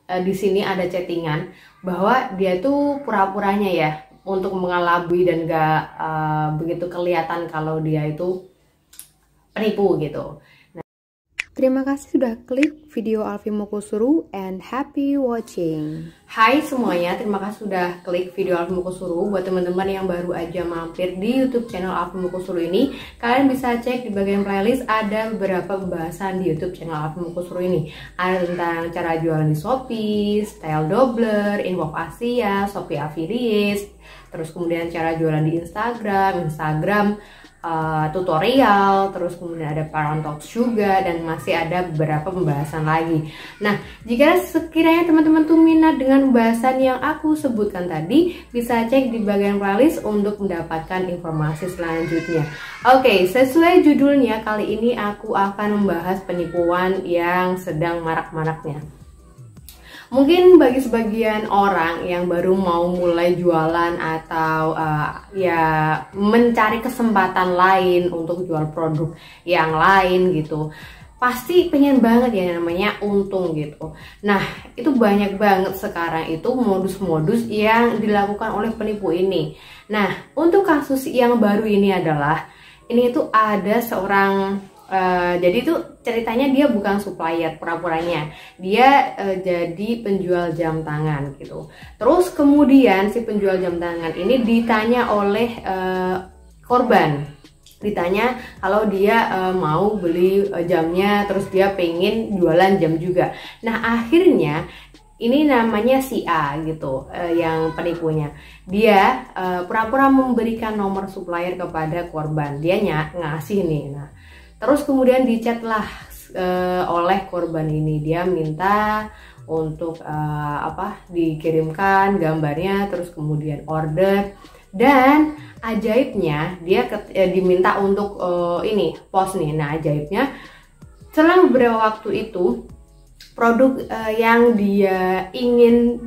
di sini ada chattingan bahwa dia tuh pura-puranya ya untuk mengelabui dan gak begitu kelihatan kalau dia itu penipu gitu. Terima kasih sudah klik video Alfi Mokosuru and happy watching. Hai semuanya, terima kasih sudah klik video Alfi Mokosuru. Buat teman-teman yang baru aja mampir di YouTube channel Alfi Mokosuru ini, kalian bisa cek di bagian playlist ada beberapa pembahasan di YouTube channel Alfi Mokosuru ini. Ada tentang cara jualan di Shopee, style doubler, info Asia, Shopee affiliates, terus kemudian cara jualan di Instagram, tutorial, terus kemudian ada Parent Talks juga, dan masih ada beberapa pembahasan lagi. Nah, jika sekiranya teman-teman tuh minat dengan pembahasan yang aku sebutkan tadi, bisa cek di bagian playlist untuk mendapatkan informasi selanjutnya. Oke, sesuai judulnya, kali ini aku akan membahas penipuan yang sedang marak-maraknya. Mungkin bagi sebagian orang yang baru mau mulai jualan atau ya mencari kesempatan lain untuk jual produk yang lain gitu, pasti pengen banget ya namanya untung gitu. Nah, itu banyak banget sekarang itu modus-modus yang dilakukan oleh penipu ini. Nah, untuk kasus yang baru ini adalah, ini itu ada seorang jadi itu ceritanya dia bukan supplier, pura-puranya dia jadi penjual jam tangan gitu. Terus kemudian si penjual jam tangan ini ditanya oleh korban, ditanya kalau dia mau beli jamnya, terus dia pengen jualan jam juga. Nah, akhirnya ini namanya si A gitu, yang penipunya. Dia pura-pura memberikan nomor supplier kepada korban, dia ngasih nih. Nah, terus kemudian dicatlah oleh korban ini, dia minta untuk dikirimkan gambarnya, terus kemudian order, dan ajaibnya dia diminta untuk ini post nih. Nah, ajaibnya setelah beberapa waktu itu produk yang dia ingin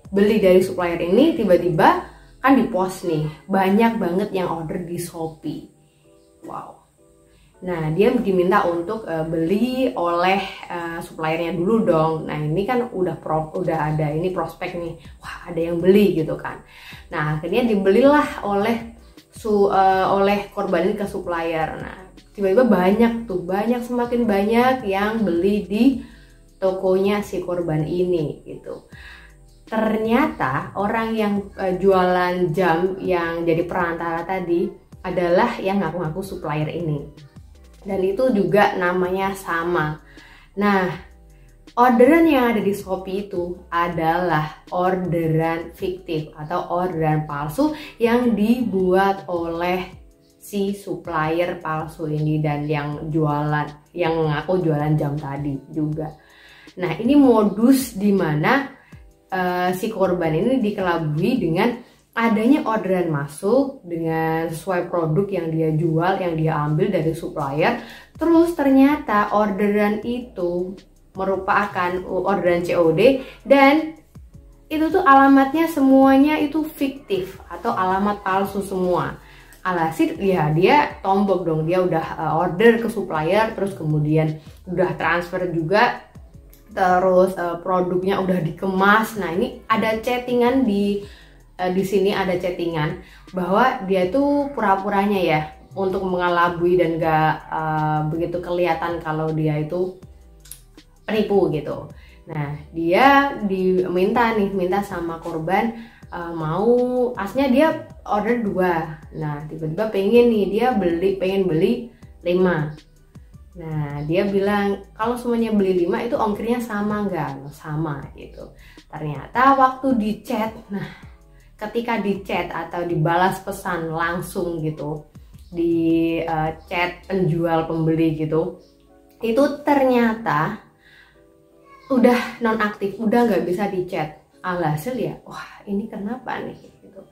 beli dari supplier ini tiba-tiba kan dipost nih, banyak banget yang order di Shopee. Wow. Nah, dia diminta untuk beli oleh suppliernya dulu dong. Nah, ini kan udah ada ini prospek nih, wah ada yang beli gitu kan. Nah, akhirnya dibelilah oleh korban ini ke supplier. Nah, tiba-tiba semakin banyak yang beli di tokonya si korban ini gitu. Ternyata orang yang jualan jam yang jadi perantara tadi adalah yang ngaku-ngaku supplier ini. Dan itu juga namanya sama. Nah, orderan yang ada di Shopee itu adalah orderan fiktif atau orderan palsu yang dibuat oleh si supplier palsu ini dan yang mengaku jualan jam tadi juga. Nah, ini modus dimana si korban ini dikelabui dengan adanya orderan masuk dengan sesuai produk yang dia jual, yang dia ambil dari supplier. Terus ternyata orderan itu merupakan orderan COD, dan itu tuh alamatnya semuanya itu fiktif atau alamat palsu semua. Alhasil ya dia tombok dong, dia udah order ke supplier, terus kemudian udah transfer juga, terus produknya udah dikemas. Nah, ini ada chattingan di sini ada chattingan bahwa dia tuh pura-puranya ya untuk mengelabui dan gak begitu kelihatan kalau dia itu penipu gitu. Nah, dia minta sama korban aslinya dia order 2. Nah, tiba-tiba pengen beli 5. Nah, dia bilang kalau semuanya beli 5 itu ongkirnya sama nggak? Sama gitu. Ternyata waktu di chat, ketika di chat atau dibalas pesan langsung gitu di chat penjual pembeli gitu, itu ternyata udah nonaktif, udah nggak bisa di chat. Alhasil ya, wah ini kenapa nih gitu.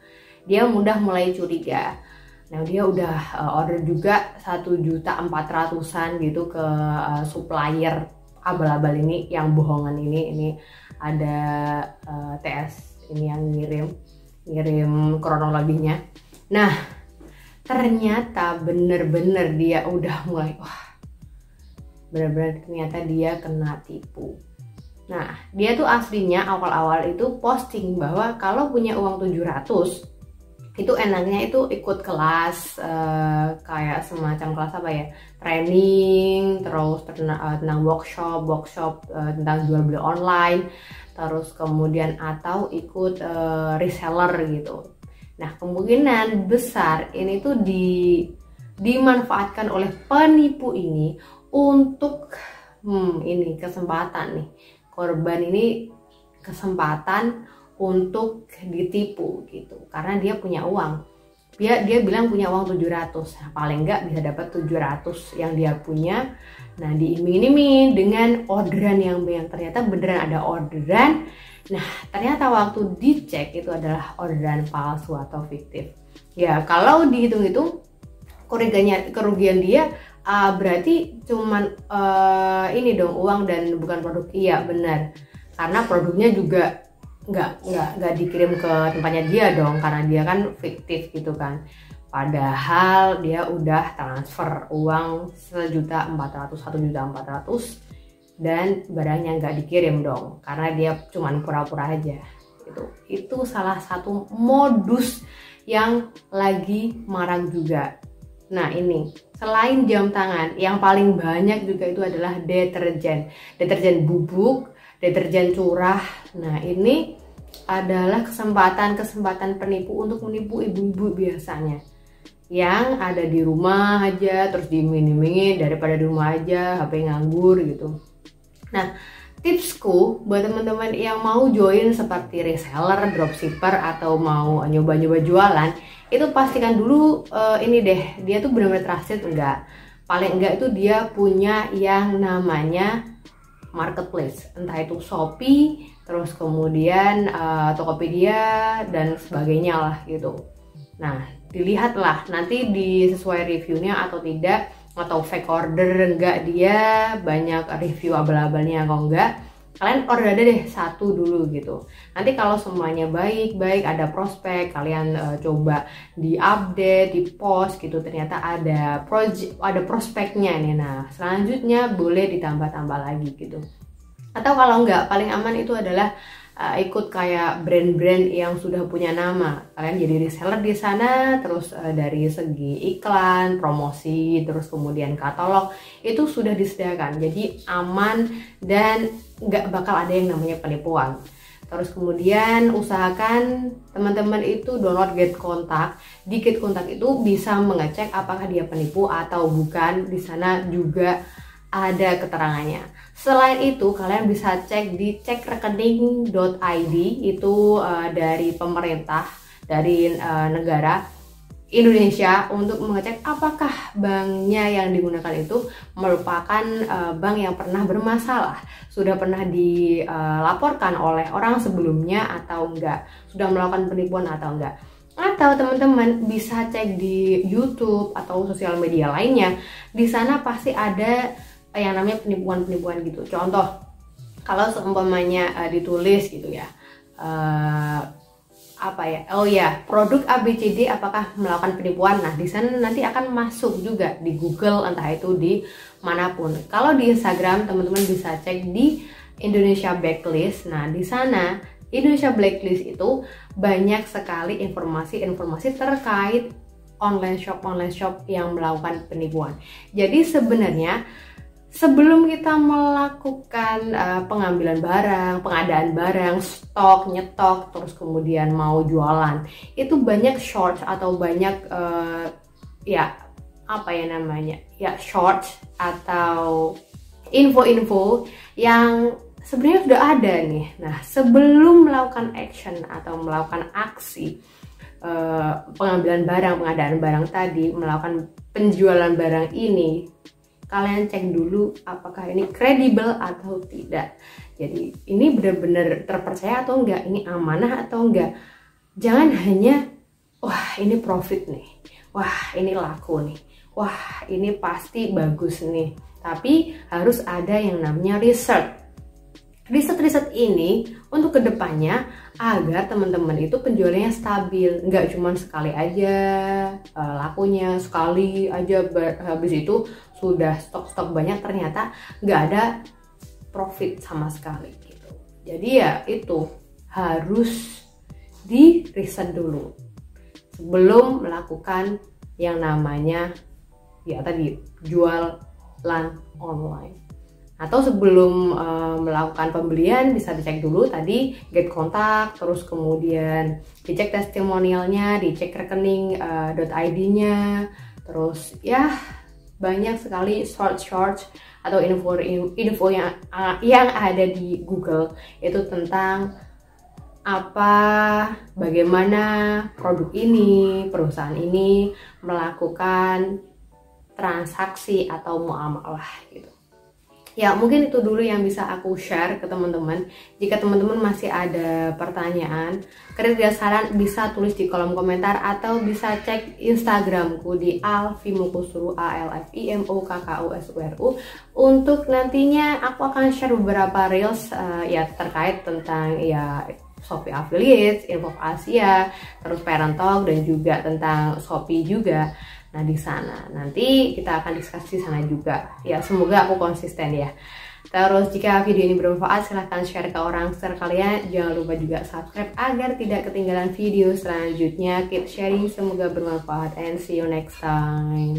Dia mulai curiga. Nah, dia udah order juga 1.400.000-an gitu ke supplier abal-abal ini, yang bohongan ini ada TS ini yang ngirim kronologinya. Nah, ternyata bener-bener dia udah mulai ternyata dia kena tipu. Nah, dia tuh aslinya awal-awal itu posting bahwa kalau punya uang 700 itu enaknya itu ikut kelas kayak semacam kelas apa ya, training, terus tentang workshop tentang jual beli online, terus kemudian atau ikut reseller gitu. Nah, kemungkinan besar ini tuh dimanfaatkan oleh penipu ini untuk ini kesempatan nih, korban ini kesempatan untuk ditipu gitu, karena dia punya uang, dia bilang punya uang 700, nah, paling nggak bisa dapat 700 yang dia punya. Nah, diiming-iming dengan orderan yang ternyata beneran ada orderan. Nah, ternyata waktu dicek itu adalah orderan palsu atau fiktif. Ya, kalau dihitung-hitung kerugian dia berarti cuman ini dong, uang dan bukan produk. Iya benar, karena produknya juga nggak dikirim ke tempatnya dia dong, karena dia kan fiktif gitu kan. Padahal dia udah transfer uang 1.400.000 dan barangnya nggak dikirim dong, karena dia cuman pura-pura aja. Itu salah satu modus yang lagi marak juga. Nah, ini selain jam tangan, yang paling banyak juga itu adalah deterjen bubuk, deterjen curah. Nah, ini adalah kesempatan penipu untuk menipu ibu-ibu biasanya yang ada di rumah aja, terus diiming-imingin daripada di rumah aja HP nganggur gitu. Nah, tipsku buat teman-teman yang mau join seperti reseller, dropshipper, atau mau nyoba-nyoba jualan, itu pastikan dulu ini deh, dia tuh benar-benar trusted enggak. Paling enggak itu dia punya yang namanya marketplace, entah itu Shopee, terus kemudian Tokopedia dan sebagainya lah gitu. Nah, dilihatlah nanti sesuai reviewnya atau tidak, atau fake order enggak dia, banyak review abal-abalnya atau enggak. Kalian order aja deh satu dulu gitu. Nanti kalau semuanya baik-baik, ada prospek, kalian coba di-update, di-post gitu, ternyata ada prospeknya nih. Nah, selanjutnya boleh ditambah-tambah lagi gitu. Atau kalau enggak, paling aman itu adalah ikut kayak brand-brand yang sudah punya nama. Kalian jadi reseller di sana, terus dari segi iklan, promosi, terus kemudian katalog itu sudah disediakan. Jadi aman dan nggak bakal ada yang namanya penipuan. Terus kemudian usahakan teman-teman itu download Get Kontak. Di Get Kontak itu bisa mengecek apakah dia penipu atau bukan. Di sana juga ada keterangannya. Selain itu, kalian bisa cek di cekrekening.id, itu dari pemerintah, dari negara Indonesia, untuk mengecek apakah banknya yang digunakan itu merupakan bank yang pernah bermasalah, sudah pernah dilaporkan oleh orang sebelumnya atau enggak, sudah melakukan penipuan atau enggak. Atau teman-teman bisa cek di YouTube atau sosial media lainnya, di sana pasti ada yang namanya penipuan-penipuan gitu. Contoh, kalau seumpamanya ditulis gitu ya, produk ABCD apakah melakukan penipuan. Nah, di sana nanti akan masuk juga di Google, entah itu di manapun. Kalau di Instagram, teman-teman bisa cek di Indonesia Blacklist. Nah, di sana Indonesia Blacklist itu banyak sekali informasi-informasi terkait online shop yang melakukan penipuan. Jadi sebenarnya sebelum kita melakukan pengambilan barang, pengadaan barang, stok, nyetok, terus kemudian mau jualan, itu banyak short atau banyak short atau info-info yang sebenarnya sudah ada nih. Nah, sebelum melakukan action atau melakukan aksi pengambilan barang, pengadaan barang tadi, melakukan penjualan barang ini, kalian cek dulu apakah ini kredibel atau tidak. Jadi ini benar-benar terpercaya atau enggak, ini amanah atau enggak. Jangan hanya wah ini profit nih, wah ini laku nih, wah ini pasti bagus nih. Tapi harus ada yang namanya riset ini untuk kedepannya, agar teman-teman itu penjualannya stabil, nggak cuma sekali aja lakunya, sekali aja habis itu sudah stok banyak, ternyata nggak ada profit sama sekali gitu. Jadi ya itu harus di riset dulu sebelum melakukan yang namanya ya tadi jualan online. Atau sebelum melakukan pembelian bisa dicek dulu tadi get kontak, terus kemudian dicek testimonialnya, dicek rekening .id-nya, terus ya banyak sekali short atau info yang ada di Google itu tentang bagaimana produk ini, perusahaan ini melakukan transaksi atau muamalah gitu. Ya mungkin itu dulu yang bisa aku share ke teman-teman. Jika teman-teman masih ada pertanyaan, kalian saran bisa tulis di kolom komentar atau bisa cek Instagramku di alfimokusuru ALFIMOKKUSURU. Untuk nantinya aku akan share beberapa reels ya terkait tentang ya Shopee Affiliates, Info Asia, terus Parent Talk dan juga tentang Shopee juga. Nah di sana nanti kita akan diskusi di sana juga. Ya semoga aku konsisten ya. Terus jika video ini bermanfaat silahkan share ke orang sekitar kalian. Jangan lupa juga subscribe agar tidak ketinggalan video selanjutnya. Keep sharing, semoga bermanfaat and see you next time.